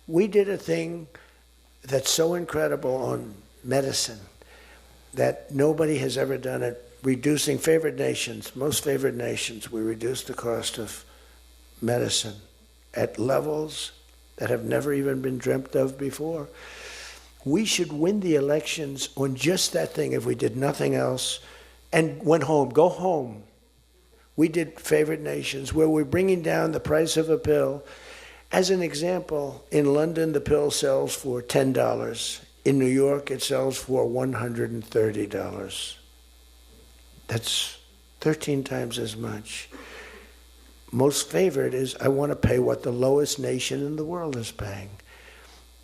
We did a thing that's so incredible on medicine that nobody has ever done it. Reducing favored nations, most favored nations, we reduced the cost of medicine at levels that have never even been dreamt of before. We should win the elections on just that thing if we did nothing else and went home, go home. We did favored nations where we're bringing down the price of a pill. As an example, in London, the pill sells for $10. In New York, it sells for $130. That's 13 times as much. Most favored is, I want to pay what the lowest nation in the world is paying.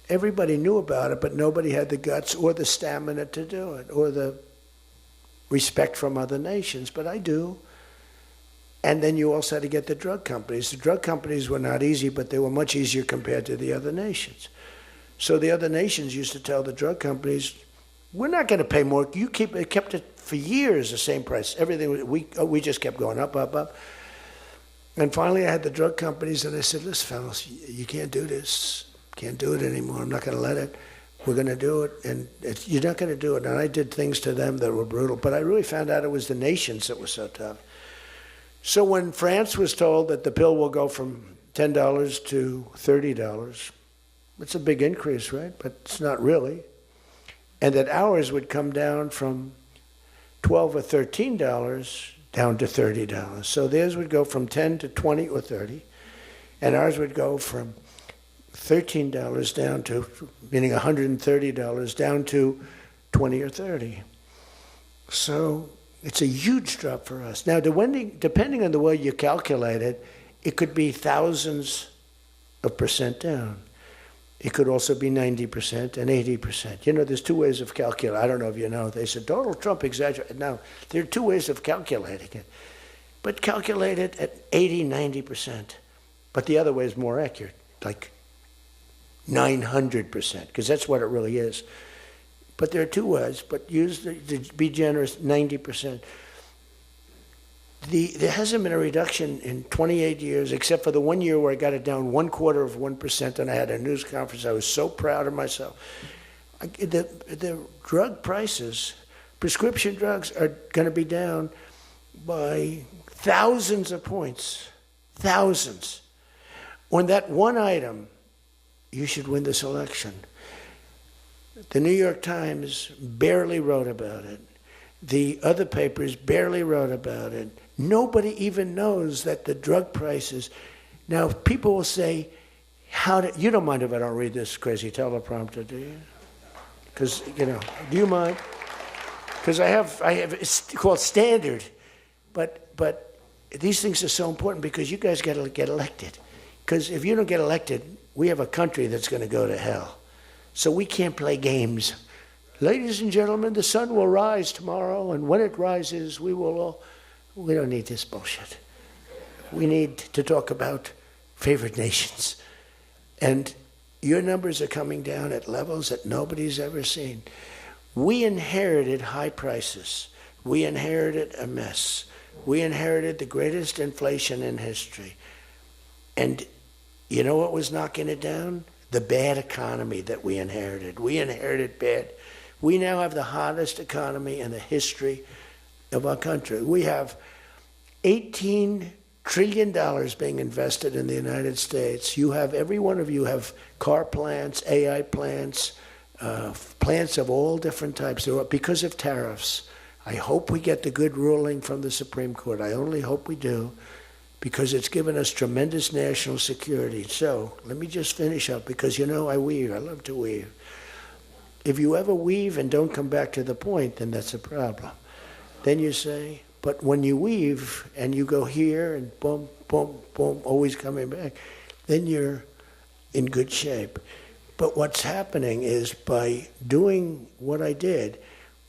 Everybody knew about it, but nobody had the guts or the stamina to do it, or the respect from other nations, but I do. And then you also had to get the drug companies. The drug companies were not easy, but they were much easier compared to the other nations. So the other nations used to tell the drug companies, we're not going to pay more. You kept it for years the same price. Everything, we just kept going up, up, up. And finally I had the drug companies and I said, listen, fellas, you can't do this. Can't do it anymore. I'm not going to let it. We're going to do it, and you're not going to do it. And I did things to them that were brutal, but I really found out it was the nations that were so tough. So when France was told that the pill will go from $10 to $30, it's a big increase, right? But it's not really. And that ours would come down from $12 or $13 down to $30. So theirs would go from 10 to 20 or 30, and ours would go from $13 down to, meaning $130 down to 20 or 30. So it's a huge drop for us. Now, depending on the way you calculate it, it could be thousands of percent down. It could also be 90% and 80%. You know, there's two ways of calculating. I don't know if you know. They said Donald Trump exaggerated. Now, there are two ways of calculating it. But calculate it at 80, 90%. But the other way is more accurate, like 900%, because that's what it really is. But there are two ways, but use, to be generous, 90%. There hasn't been a reduction in 28 years, except for the 1 year where I got it down 1/4%, and I had a news conference. I was so proud of myself. The drug prices, prescription drugs, are going to be down by thousands of points, thousands. On that one item, you should win this election. The New York Times barely wrote about it. The other papers barely wrote about it. Nobody even knows that the drug prices. Now, people will say, you don't mind if I don't read this crazy teleprompter, do you? Because, do you mind? Because I have, it's called standard. But these things are so important because you guys got to get elected. Because if you don't get elected, we have a country that's going to go to hell. So we can't play games. Ladies and gentlemen, the sun will rise tomorrow, and when it rises, we don't need this bullshit. We need to talk about favored nations. And your numbers are coming down at levels that nobody's ever seen. We inherited high prices. We inherited a mess. We inherited the greatest inflation in history. And you know what was knocking it down? The bad economy that we inherited. We inherited bad. We now have the hottest economy in the history of our country. We have $18 trillion being invested in the United States. You have, every one of you have car plants, AI plants, plants of all different types. Because of tariffs. I hope we get the good ruling from the Supreme Court. I only hope we do, because it's given us tremendous national security. So let me just finish up, because I weave. I love to weave. If you ever weave and don't come back to the point, then that's a problem. Then you say, but when you weave and you go here and boom, boom, boom, always coming back, then you're in good shape. But what's happening is, by doing what I did,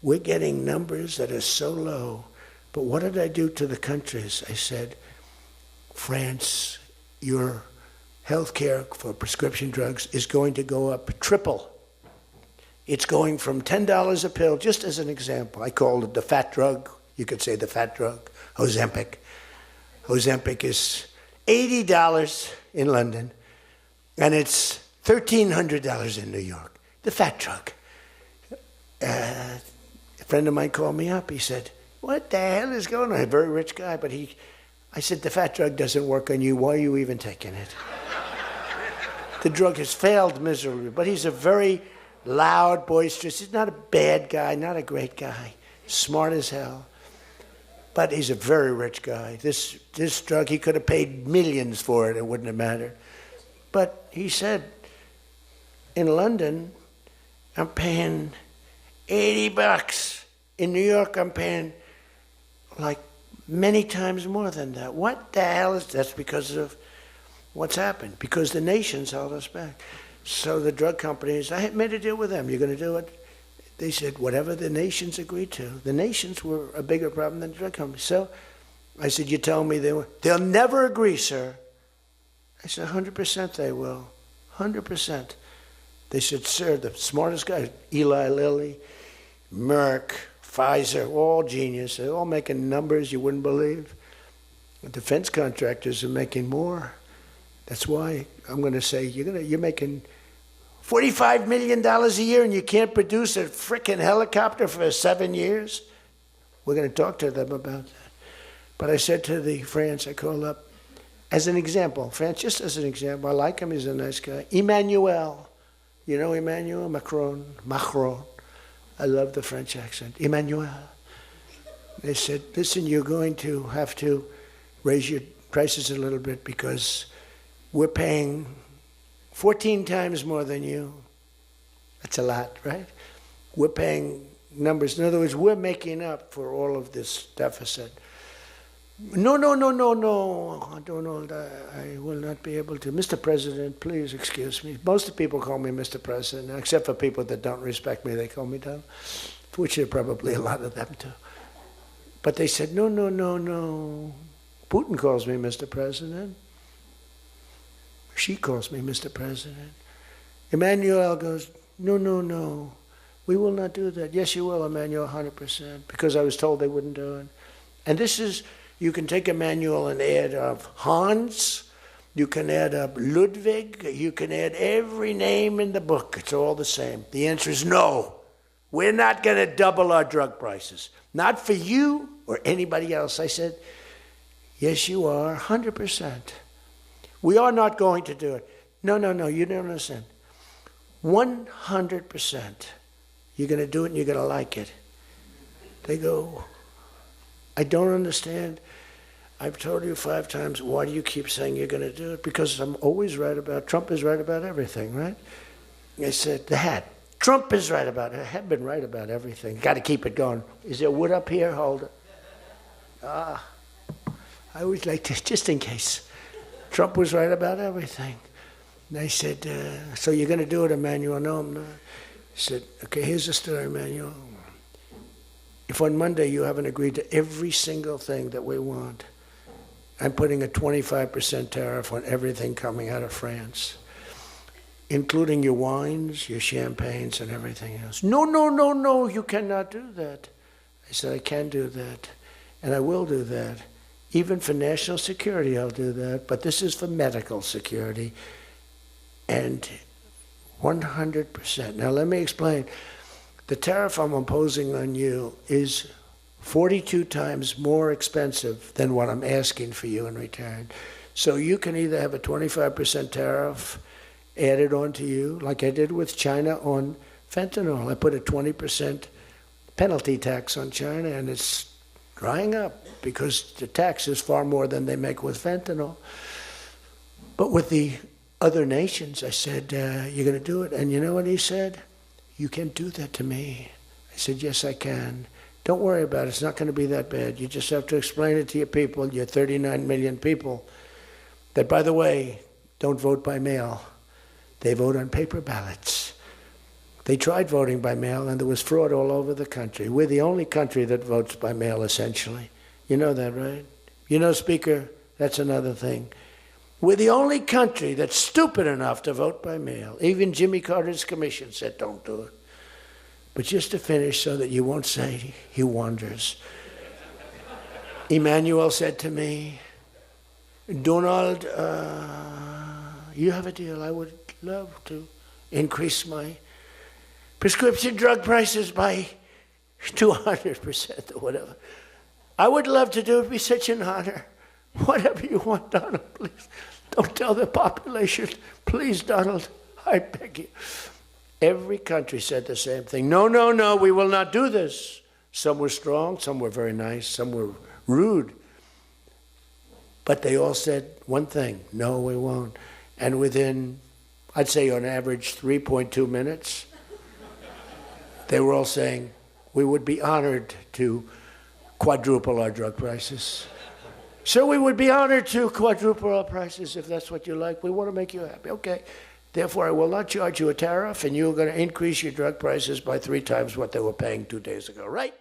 we're getting numbers that are so low. But what did I do to the countries? I said, France, your health care for prescription drugs is going to go up triple. It's going from $10 a pill, just as an example. I called it the fat drug. You could say the fat drug, Ozempic. Ozempic is $80 in London, and it's $1,300 in New York, the fat drug. A friend of mine called me up. He said, what the hell is going on? A very rich guy, but I said, the fat drug doesn't work on you. Why are you even taking it? The drug has failed miserably, but he's a very loud, boisterous. He's not a bad guy, not a great guy, smart as hell. But he's a very rich guy. This drug, he could have paid millions for it. It wouldn't have mattered. But he said, in London, I'm paying $80. In New York, I'm paying like many times more than that. What the hell is that's because of what's happened? Because the nations held us back. So the drug companies, I had made a deal with them. You're going to do it? They said, whatever the nations agreed to. The nations were a bigger problem than the drug companies. So I said, you tell me they'll never agree, sir. I said, 100% they will. 100%. They said, sir, the smartest guys, Eli Lilly, Merck, Pfizer, all genius. They're all making numbers you wouldn't believe. The defense contractors are making more. That's why I'm going to say you're making $45 million a year and you can't produce a frickin' helicopter for 7 years. We're going to talk to them about that. But I said to the France, I called up, as an example, France, just as an example, I like him, he's a nice guy. Emmanuel, you know Emmanuel Macron? I love the French accent. Emmanuel. They said, listen, you're going to have to raise your prices a little bit because we're paying 14 times more than you. That's a lot, right? We're paying numbers. In other words, we're making up for all of this deficit. No. Donald, I will not be able to. Mr. President, please excuse me. Most of the people call me Mr. President, except for people that don't respect me. They call me Donald, which are probably a lot of them too. But they said, no. Putin calls me Mr. President. She calls me Mr. President. Emmanuel goes, no. We will not do that. Yes, you will, Emmanuel, 100%, because I was told they wouldn't do it. And this is, you can take Emmanuel and add up Hans, you can add up Ludwig, you can add every name in the book. It's all the same. The answer is no. We're not going to double our drug prices. Not for you or anybody else. I said, yes, you are, 100%. We are not going to do it. No, you don't understand. 100%. You're going to do it and you're going to like it. They go, I don't understand. I've told you 5 times, why do you keep saying you're going to do it? Because I'm always right about, Trump is right about everything, right? I said, the hat. Trump is right about it. I have been right about everything. Got to keep it going. Is there wood up here? Hold it. I always like to, just in case. Trump was right about everything. And I said, so you're going to do it, Emmanuel? No, I'm not. He said, okay, here's the story, Emmanuel. If on Monday you haven't agreed to every single thing that we want, I'm putting a 25% tariff on everything coming out of France, including your wines, your champagnes, and everything else. No, you cannot do that. I said, I can do that, and I will do that. Even for national security, I'll do that. But this is for medical security. And 100%. Now, let me explain. The tariff I'm imposing on you is 42 times more expensive than what I'm asking for you in return. So you can either have a 25% tariff added onto you, like I did with China on fentanyl. I put a 20% penalty tax on China, and it's drying up because the tax is far more than they make with fentanyl. But with the other nations, I said, you're going to do it. And you know what he said? You can't do that to me. I said, yes, I can. Don't worry about it. It's not going to be that bad. You just have to explain it to your people, your 39 million people, that, by the way, don't vote by mail. They vote on paper ballots. They tried voting by mail, and there was fraud all over the country. We're the only country that votes by mail, essentially. You know that, right? You know, Speaker, that's another thing. We're the only country that's stupid enough to vote by mail. Even Jimmy Carter's commission said, don't do it. But just to finish so that you won't say he wanders. Emmanuel said to me, Donald, you have a deal. I would love to increase my prescription drug prices by 200% or whatever. I would love to do it. It'd be such an honor. Whatever you want, Donald, please. Don't tell the population. Please, Donald, I beg you. Every country said the same thing. No, no, no, we will not do this. Some were strong, some were very nice, some were rude. But they all said one thing, no, we won't. And within, I'd say on average, 3.2 minutes, they were all saying, we would be honored to quadruple our drug prices. So we would be honored to quadruple our prices if that's what you like. We want to make you happy. Okay. Therefore, I will not charge you a tariff, and you're going to increase your drug prices by 3 times what they were paying 2 days ago, right?